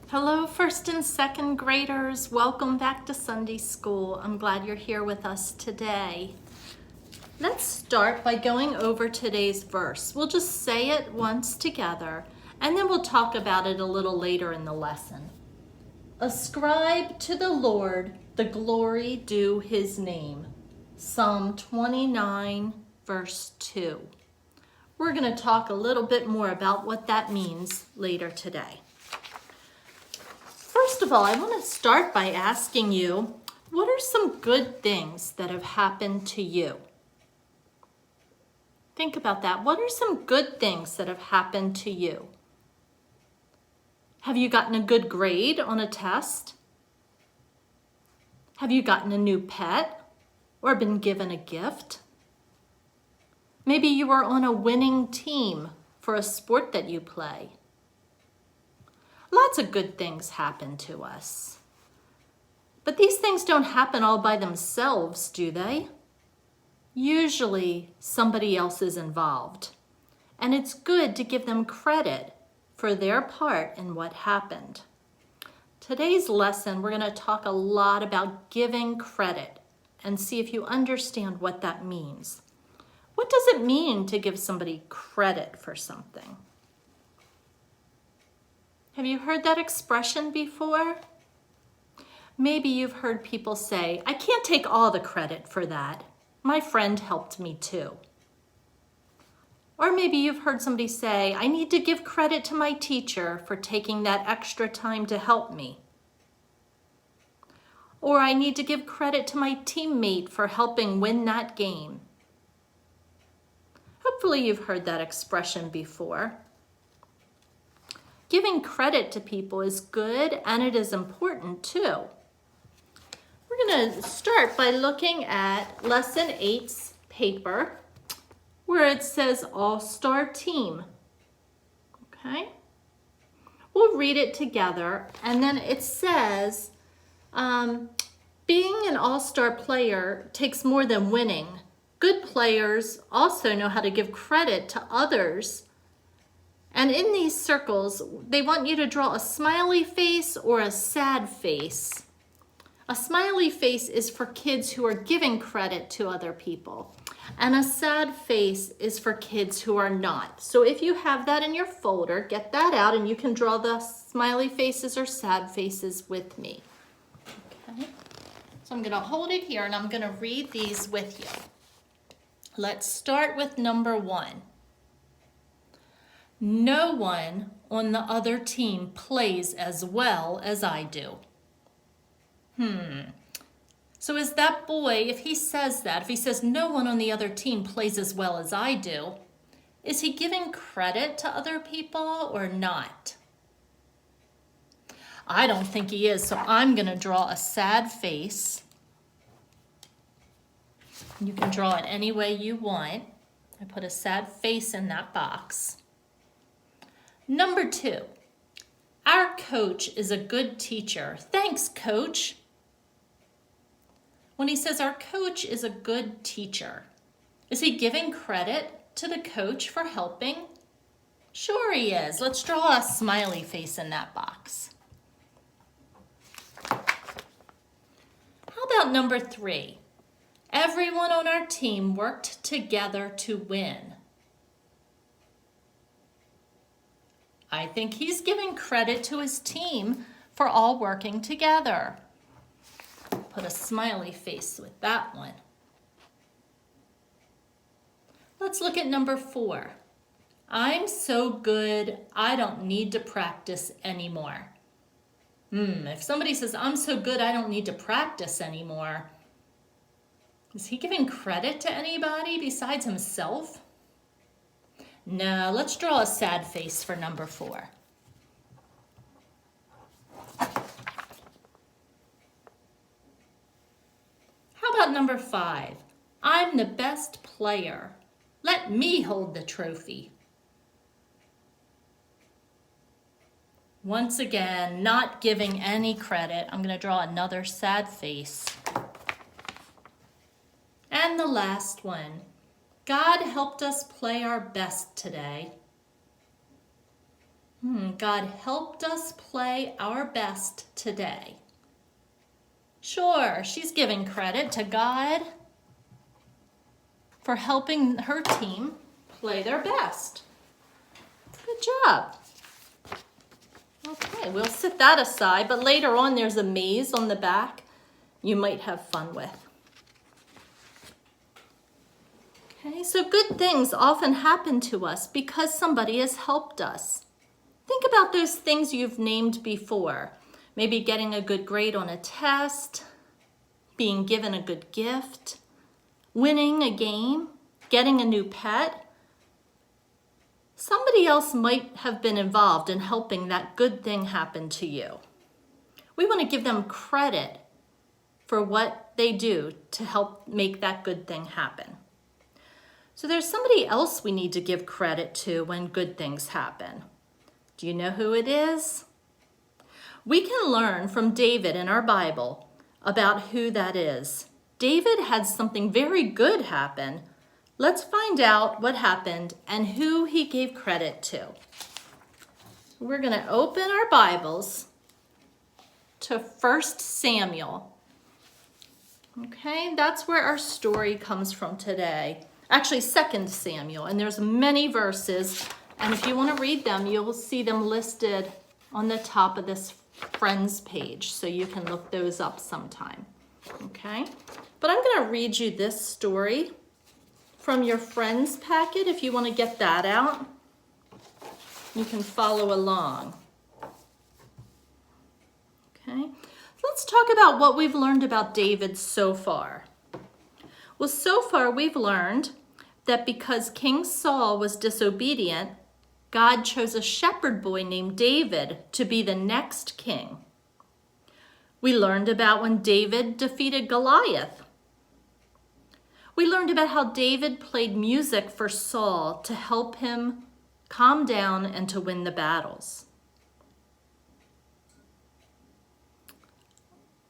Hello, first and second graders. Welcome back to Sunday School. I'm glad you're here with us today. Let's start by going over today's verse. We'll just say it once together, and then we'll talk about it a little later in the lesson. Ascribe to the Lord the glory due his name. Psalm 29, verse 2. We're going to talk a little bit more about what that means later today. First of all, I want to start by asking you, what are some good things that have happened to you? Think about that. What are some good things that have happened to you? Have you gotten a good grade on a test? Have you gotten a new pet or been given a gift? Maybe you were on a winning team for a sport that you play. Lots of good things happen to us. But these things don't happen all by themselves, do they? Usually somebody else is involved. And it's good to give them credit for their part in what happened. Today's lesson, we're going to talk a lot about giving credit and see if you understand what that means. What does it mean to give somebody credit for something? Have you heard that expression before? Maybe you've heard people say, I can't take all the credit for that. My friend helped me too. Or maybe you've heard somebody say, I need to give credit to my teacher for taking that extra time to help me. Or I need to give credit to my teammate for helping win that game. Hopefully you've heard that expression before. Giving credit to people is good and it is important too. We're going to start by looking at Lesson 8's paper where it says AllStar Team. Okay? We'll read it together and then it says, being an all-star player takes more than winning. Good players also know how to give credit to others. And in these circles, they want you to draw a smiley face or a sad face. A smiley face is for kids who are giving credit to other people. And a sad face is for kids who are not. So if you have that in your folder, get that out and you can draw the smiley faces or sad faces with me. Okay. So I'm going to hold it here and I'm going to read these with you. Let's start with number 1. No one on the other team plays as well as I do. So is that boy, if he says that, if he says no one on the other team plays as well as I do, is he giving credit to other people or not? I don't think he is, so I'm going to draw a sad face. You can draw it any way you want. I put a sad face in that box. Number 2, our coach is a good teacher. Thanks, coach. When he says our coach is a good teacher, is he giving credit to the coach for helping? Sure he is. Let's draw a smiley face in that box. How about number 3? Everyone on our team worked together to win. I think he's giving credit to his team for all working together. Put a smiley face with that one. Let's look at number 4. I'm so good, I don't need to practice anymore. If somebody says, I'm so good, I don't need to practice anymore, is he giving credit to anybody besides himself? No, let's draw a sad face for number 4. How about number 5? I'm the best player. Let me hold the trophy. Once again, not giving any credit. I'm going to draw another sad face. And the last one. God helped us play our best today. God helped us play our best today. Sure, she's giving credit to God for helping her team play their best. Good job. Okay, we'll set that aside, but later on there's a maze on the back you might have fun with. Okay, so good things often happen to us because somebody has helped us. Think about those things you've named before. Maybe getting a good grade on a test, being given a good gift, winning a game, getting a new pet. Somebody else might have been involved in helping that good thing happen to you. We want to give them credit for what they do to help make that good thing happen. So there's somebody else we need to give credit to when good things happen. Do you know who it is? We can learn from David in our Bible about who that is. David had something very good happen. Let's find out what happened and who he gave credit to. We're going to open our Bibles to 1 Samuel. Okay, that's where our story comes from today. Actually, 2 Samuel, and there's many verses, and if you want to read them, you'll see them listed on the top of this Friends page, so you can look those up sometime. Okay, but I'm going to read you this story from your Friends packet if you want to get that out. You can follow along. Okay, let's talk about what we've learned about David so far. Well, so far we've learned that because King Saul was disobedient, God chose a shepherd boy named David to be the next king. We learned about when David defeated Goliath. We learned about how David played music for Saul to help him calm down and to win the battles.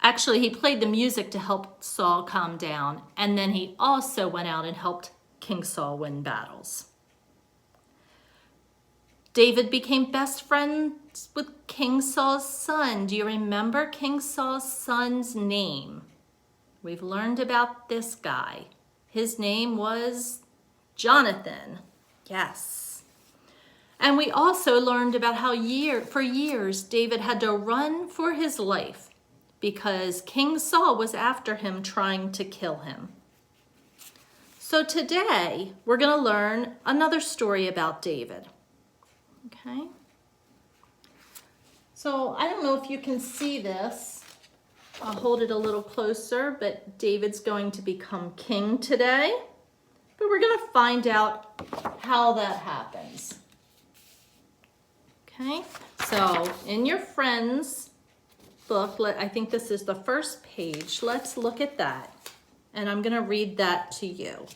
Actually, he played the music to help Saul calm down, and then he also went out and helped King Saul win battles. David became best friends with King Saul's son. Do you remember King Saul's son's name? We've learned about this guy. His name was Jonathan. Yes. And we also learned about how for years David had to run for his life because King Saul was after him trying to kill him. So today we're going to learn another story about David. Okay. So I don't know if you can see this. I'll hold it a little closer, but David's going to become king today. But we're going to find out how that happens. Okay. So in your Friends book, I think this is the first page. Let's look at that. And I'm going to read that to you.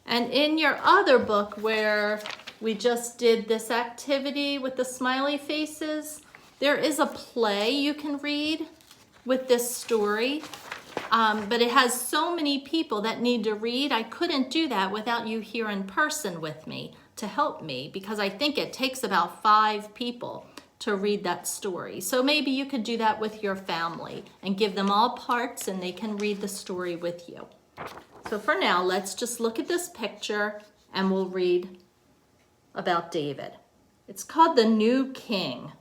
And in your other book where we just did this activity with the smiley faces, there is a play you can read with this story. But it has so many people that need to read. I couldn't do that without you here in person with me to help me because I think it takes about 5 people to read that story. So maybe you could do that with your family and give them all parts and they can read the story with you. So for now, let's just look at this picture and we'll read about David. It's called The New King.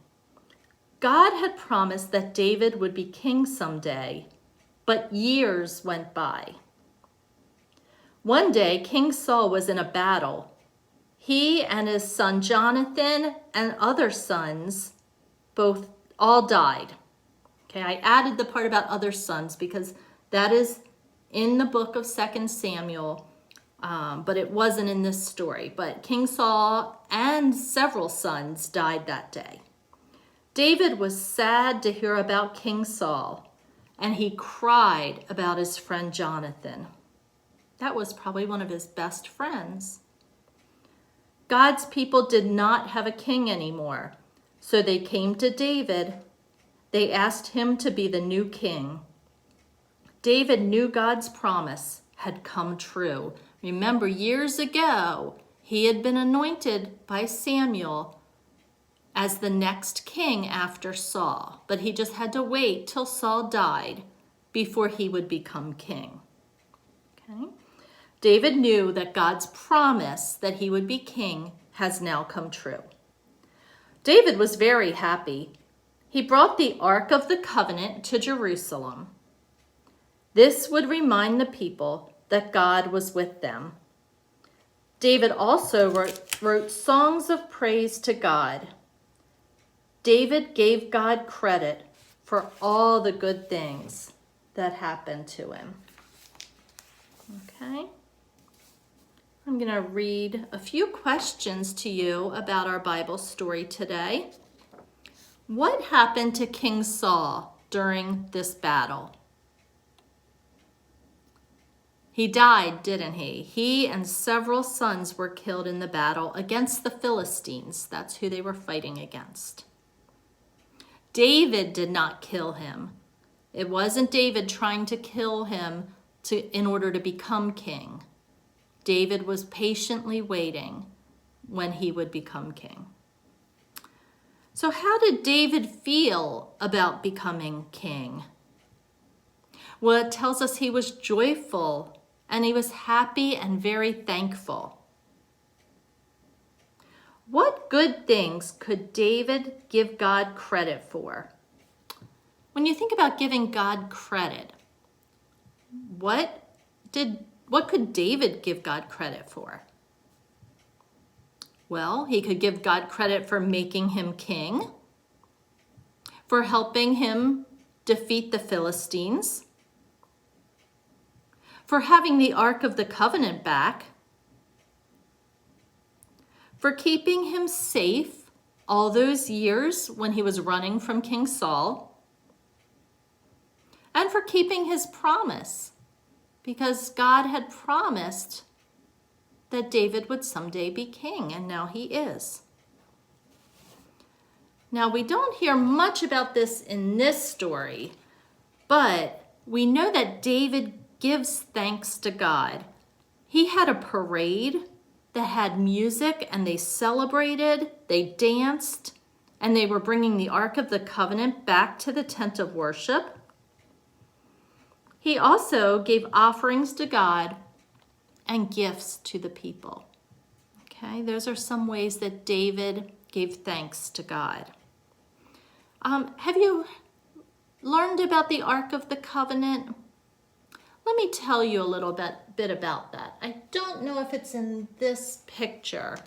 God had promised that David would be king someday, but years went by. One day, King Saul was in a battle. He and his son Jonathan and other sons all died. Okay, I added the part about other sons because that is in the book of 2 Samuel, but it wasn't in this story. But King Saul and several sons died that day. David was sad to hear about King Saul, and he cried about his friend Jonathan. That was probably one of his best friends. God's people did not have a king anymore, so they came to David. They asked him to be the new king. David knew God's promise had come true. Remember, years ago, he had been anointed by Samuel as the next king after Saul, but he just had to wait till Saul died before he would become king. Okay? David knew that God's promise that he would be king has now come true. David was very happy. He brought the Ark of the Covenant to Jerusalem. This would remind the people that God was with them. David also wrote songs of praise to God. David gave God credit for all the good things that happened to him. Okay? I'm going to read a few questions to you about our Bible story today. What happened to King Saul during this battle? He died, didn't he? He and several sons were killed in the battle against the Philistines. That's who they were fighting against. David did not kill him. It wasn't David trying to kill him in order to become king. David was patiently waiting when he would become king. So how did David feel about becoming king? Well, it tells us he was joyful and he was happy and very thankful. What good things could David give God credit for? When you think about giving God credit, what could David give God credit for? Well, he could give God credit for making him king, for helping him defeat the Philistines, for having the Ark of the Covenant back, for keeping him safe all those years when he was running from King Saul, and for keeping his promise, because God had promised that David would someday be king, and now he is. Now, we don't hear much about this in this story, but we know that David gives thanks to God. He had a parade that had music, and they celebrated, they danced, and they were bringing the Ark of the Covenant back to the tent of worship. He also gave offerings to God and gifts to the people. Okay, those are some ways that David gave thanks to God. Have you learned about the Ark of the Covenant? Let me tell you a little bit about that. I don't know if it's in this picture.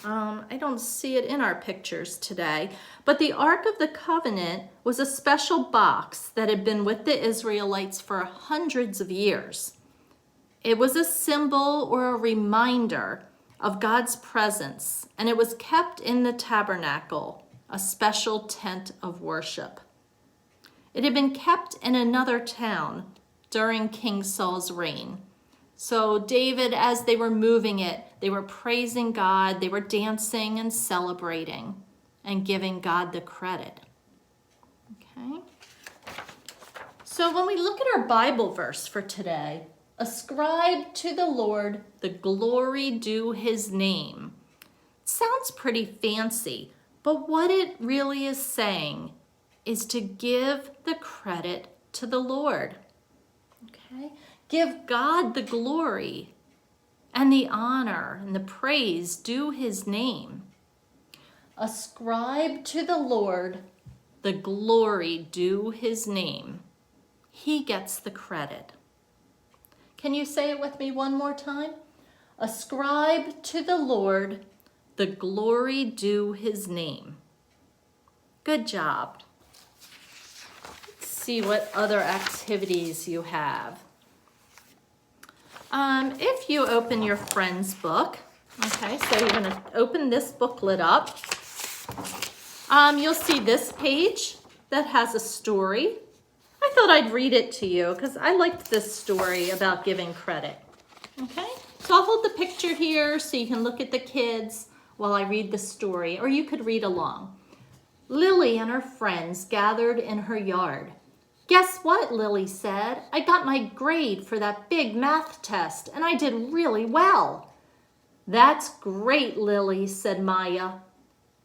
I don't see it in our pictures today, but the Ark of the Covenant was a special box that had been with the Israelites for hundreds of years. It was a symbol or a reminder of God's presence, and it was kept in the tabernacle, a special tent of worship. It had been kept in another town during King Saul's reign. So David, as they were moving it, they were praising God, they were dancing and celebrating and giving God the credit. Okay? So when we look at our Bible verse for today, ascribe to the Lord the glory due his name. It sounds pretty fancy, but what it really is saying is to give the credit to the Lord. Okay? Give God the glory and the honor and the praise due his name. Ascribe to the Lord the glory due his name. He gets the credit. Can you say it with me one more time? Ascribe to the Lord the glory due his name. Good job. Let's see what other activities you have. If you open your friend's book, okay, so you're going to open this booklet up. You'll see this page that has a story. I thought I'd read it to you because I liked this story about giving credit. Okay, so I'll hold the picture here so you can look at the kids while I read the story, or you could read along. Lily and her friends gathered in her yard. Guess what, Lily said. I got my grade for that big math test, and I did really well. That's great, Lily, said Maya.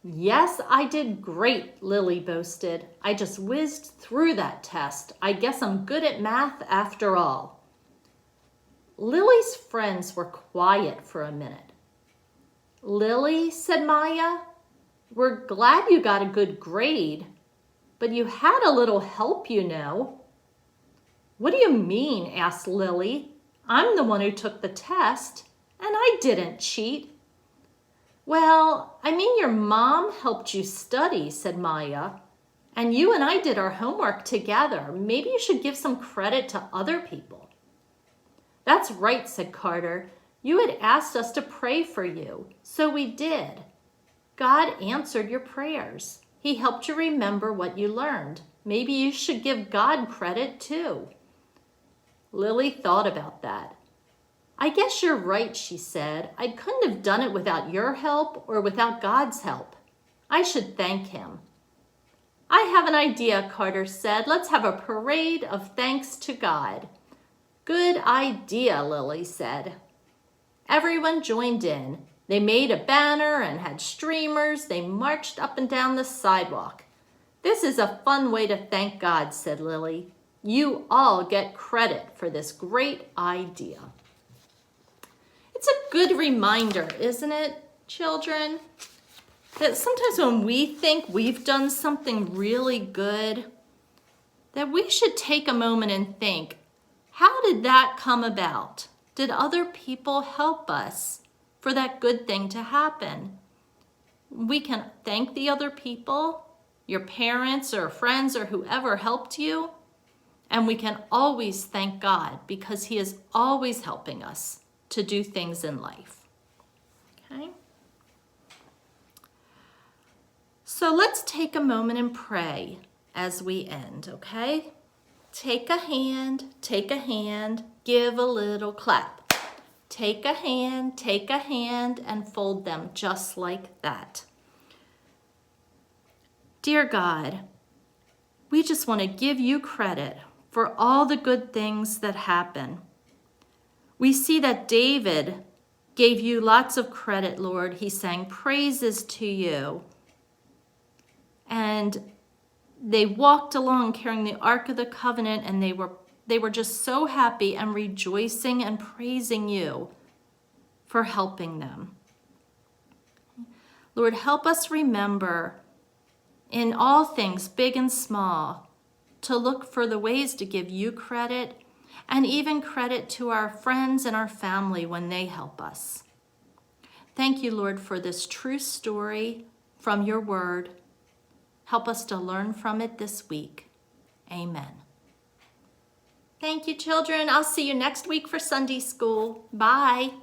Yes, I did great, Lily boasted. I just whizzed through that test. I guess I'm good at math after all. Lily's friends were quiet for a minute. Lily, said Maya, we're glad you got a good grade, but you had a little help, you know. What do you mean? Asked Lily. I'm the one who took the test, and I didn't cheat. Well, I mean your mom helped you study, said Maya, and you and I did our homework together. Maybe you should give some credit to other people. That's right, said Carter. You had asked us to pray for you, so we did. God answered your prayers. He helped you remember what you learned. Maybe you should give God credit too. Lily thought about that. I guess you're right, she said. I couldn't have done it without your help or without God's help. I should thank him. I have an idea, Carter said. Let's have a parade of thanks to God. Good idea, Lily said. Everyone joined in. They made a banner and had streamers. They marched up and down the sidewalk. This is a fun way to thank God, said Lily. You all get credit for this great idea. It's a good reminder, isn't it, children? That sometimes when we think we've done something really good, that we should take a moment and think, how did that come about? Did other people help us for that good thing to happen? We can thank the other people, your parents or friends or whoever helped you, and we can always thank God because he is always helping us to do things in life. Okay? So let's take a moment and pray as we end, okay? Take a hand, give a little clap. Take a hand, and fold them just like that. Dear God, we just want to give you credit for all the good things that happen. We see that David gave you lots of credit, Lord. He sang praises to you. And they walked along carrying the Ark of the Covenant, and they were just so happy and rejoicing and praising you for helping them. Lord, help us remember in all things, big and small, to look for the ways to give you credit and even credit to our friends and our family when they help us. Thank you, Lord, for this true story from your word. Help us to learn from it this week. Amen. Thank you, children. I'll see you next week for Sunday school. Bye.